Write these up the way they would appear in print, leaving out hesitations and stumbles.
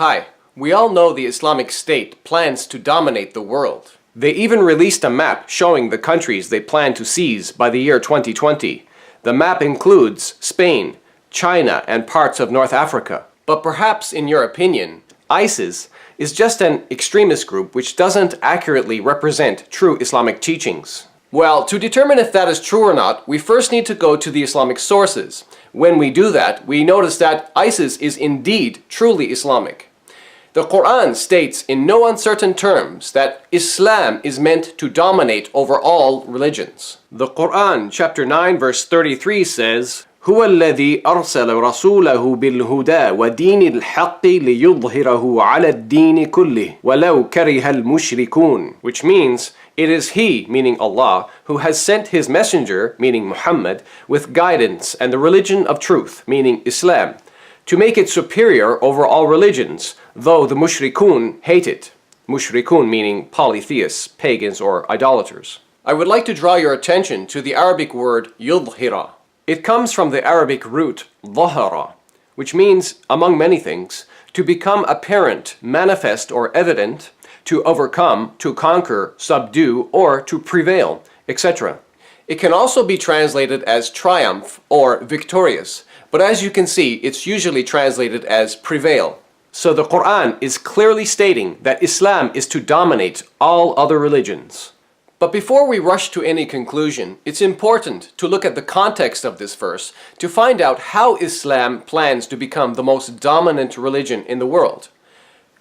Hi, we all know the Islamic State plans to dominate the world. They even released a map showing the countries they plan to seize by the year 2020. The map includes Spain, China, and parts of North Africa. But perhaps, in your opinion, ISIS is just an extremist group which doesn't accurately represent true Islamic teachings. Well, to determine if that is true or not, we first need to go to the Islamic sources. When we do that, we notice that ISIS is indeed truly Islamic. The Quran states in no uncertain terms that Islam is meant to dominate over all religions. The Quran, chapter 9, verse 33 says, هو الذي أرسل رسوله بالهدى ودين الحق ليظهره على الدين كله ولو كره المشركون, which means it is He, meaning Allah, who has sent His messenger, meaning Muhammad, with guidance and the religion of truth, meaning Islam, to make it superior over all religions, though the mushrikun hate it. Mushrikun meaning polytheists, pagans, or idolaters. I would like to draw your attention to the Arabic word yudhira. It comes from the Arabic root dhahara, which means, among many things, to become apparent, manifest, or evident, to overcome, to conquer, subdue, or to prevail, etc. It can also be translated as triumph or victorious, but as you can see, it's usually translated as prevail. So the Quran is clearly stating that Islam is to dominate all other religions. But before we rush to any conclusion, it's important to look at the context of this verse to find out how Islam plans to become the most dominant religion in the world.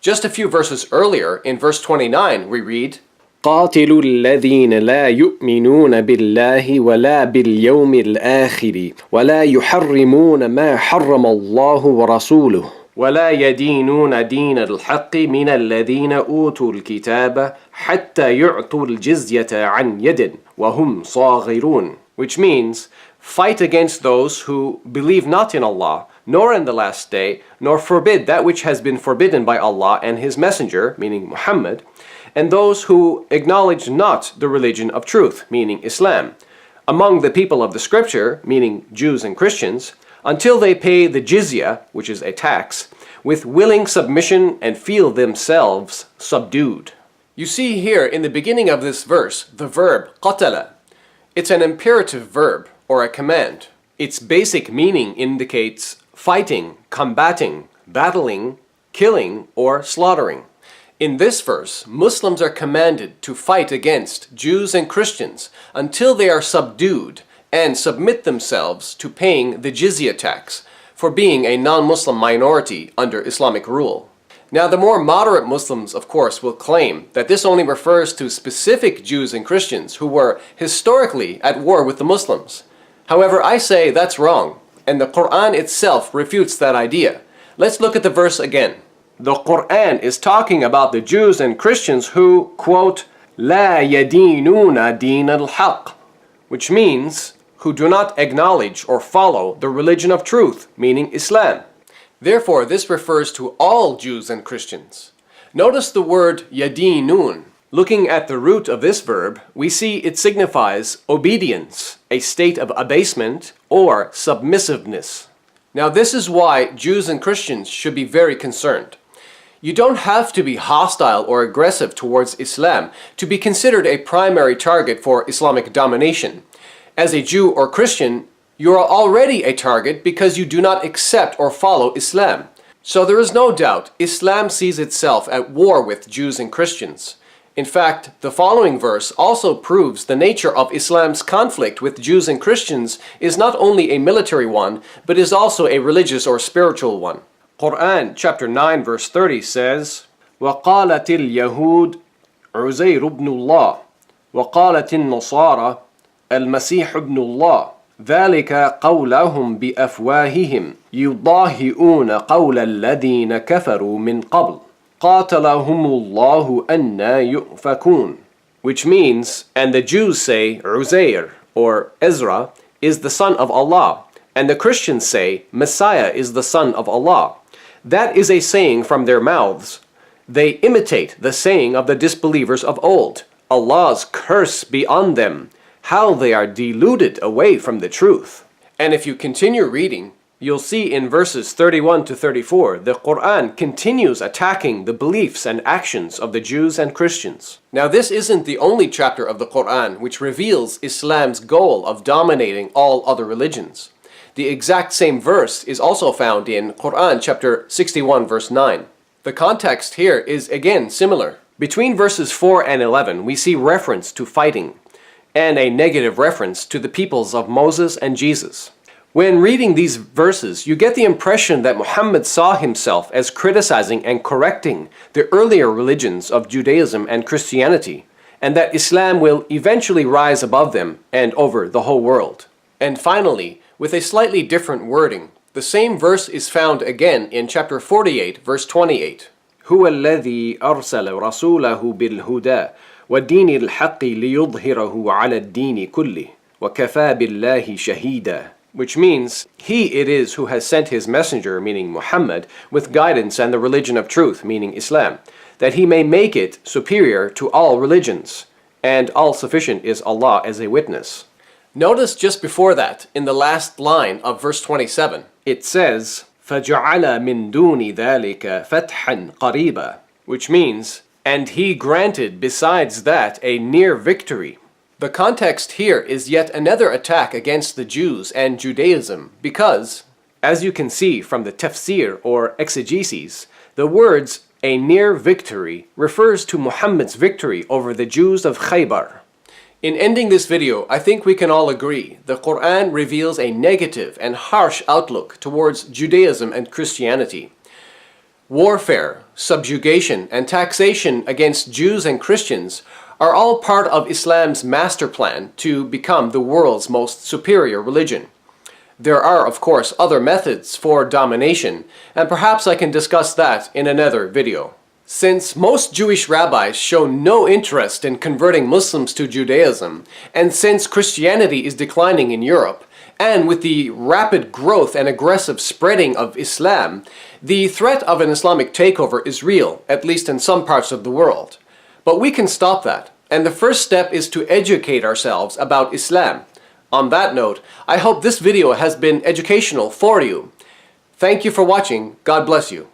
Just a few verses earlier, in verse 29, we read, قاتلوا الذين لا يؤمنون بالله ولا باليوم الآخر ولا يحرمون ما حرم الله ورسوله ولا يدينون دين الحق من الذين أوتوا الكتاب حتى يعطوا الجزية عن يد وهم صاغرون, which means, fight against those who believe not in Allah, nor in the last day, nor forbid that which has been forbidden by Allah and His Messenger, meaning Muhammad, and those who acknowledge not the religion of truth, meaning Islam, among the people of the Scripture, meaning Jews and Christians, until they pay the jizya, which is a tax, with willing submission and feel themselves subdued. You see here in the beginning of this verse the verb qatala. It's an imperative verb or a command. Its basic meaning indicates fighting, combating, battling, killing, or slaughtering. In this verse, Muslims are commanded to fight against Jews and Christians until they are subdued and submit themselves to paying the jizya tax for being a non-Muslim minority under Islamic rule. Now, the more moderate Muslims, of course, will claim that this only refers to specific Jews and Christians who were historically at war with the Muslims. However, I say that's wrong, and the Quran itself refutes that idea. Let's look at the verse again. The Quran is talking about the Jews and Christians who, quote, لا يدينون دين الحق, which means who do not acknowledge or follow the religion of truth, meaning Islam. Therefore, this refers to all Jews and Christians. Notice the word yadinun. Looking at the root of this verb, we see it signifies obedience, a state of abasement or submissiveness. Now, this is why Jews and Christians should be very concerned. You don't have to be hostile or aggressive towards Islam to be considered a primary target for Islamic domination. As a Jew or Christian, you are already a target because you do not accept or follow Islam. So there is no doubt Islam sees itself at war with Jews and Christians. In fact, the following verse also proves the nature of Islam's conflict with Jews and Christians is not only a military one, but is also a religious or spiritual one. Quran chapter 9 verse 30 says, وَقَالَتِ الْيَهُودُ عُزَيْرُ بْنُ اللَّهِ وَقَالَتِ النَّصَارَى المسيح ابن الله ذلك قولهم بأفواههم يضاهئون قول الذين كفروا من قبل قاتلهم الله أنى يؤفكون, which means, and the Jews say Uzair or Ezra is the son of Allah, and the Christians say Messiah is the son of Allah. That is a saying from their mouths. They imitate the saying of the disbelievers of old. Allah's curse be on them. How they are deluded away from the truth. And if you continue reading, You'll see in verses 31 to 34, the Quran continues attacking the beliefs and actions of the Jews and Christians. Now, this isn't the only chapter of the Quran which reveals Islam's goal of dominating all other religions. The exact same verse is also found in Quran chapter 61 verse 9. The context here is again similar. Between verses 4 and 11, we see reference to fighting and a negative reference to the peoples of Moses and Jesus. When reading these verses, you get the impression that Muhammad saw himself as criticizing and correcting the earlier religions of Judaism and Christianity, and that Islam will eventually rise above them and over the whole world. And finally, with a slightly different wording, the same verse is found again in chapter 48, verse 28. هو الذي أرسل رسوله بالهدى والدين الحق ليظهره على الدين كله وكفى بالله شهيدا. Which means, He it is who has sent His messenger, meaning Muhammad, with guidance and the religion of truth, meaning Islam, that He may make it superior to all religions, and all-sufficient is Allah as a witness. Notice just before that, in the last line of verse 27, it says, فَجَعَلَ مِن دُونِ ذَلِكَ فَتْحًا قَرِيبًا, which means, and He granted besides that a near victory. The context here is yet another attack against the Jews and Judaism because, as you can see from the tafsir or exegesis, the words a near victory refers to Muhammad's victory over the Jews of Khaybar. In ending this video, I think we can all agree the Quran reveals a negative and harsh outlook towards Judaism and Christianity. Warfare, subjugation, and taxation against Jews and Christians are all part of Islam's master plan to become the world's most superior religion. There are, of course, other methods for domination, and perhaps I can discuss that in another video. Since most Jewish rabbis show no interest in converting Muslims to Judaism, and since Christianity is declining in Europe, and with the rapid growth and aggressive spreading of Islam, the threat of an Islamic takeover is real, at least in some parts of the world. But we can stop that, and the first step is to educate ourselves about Islam. On that note, I hope this video has been educational for you. Thank you for watching. God bless you.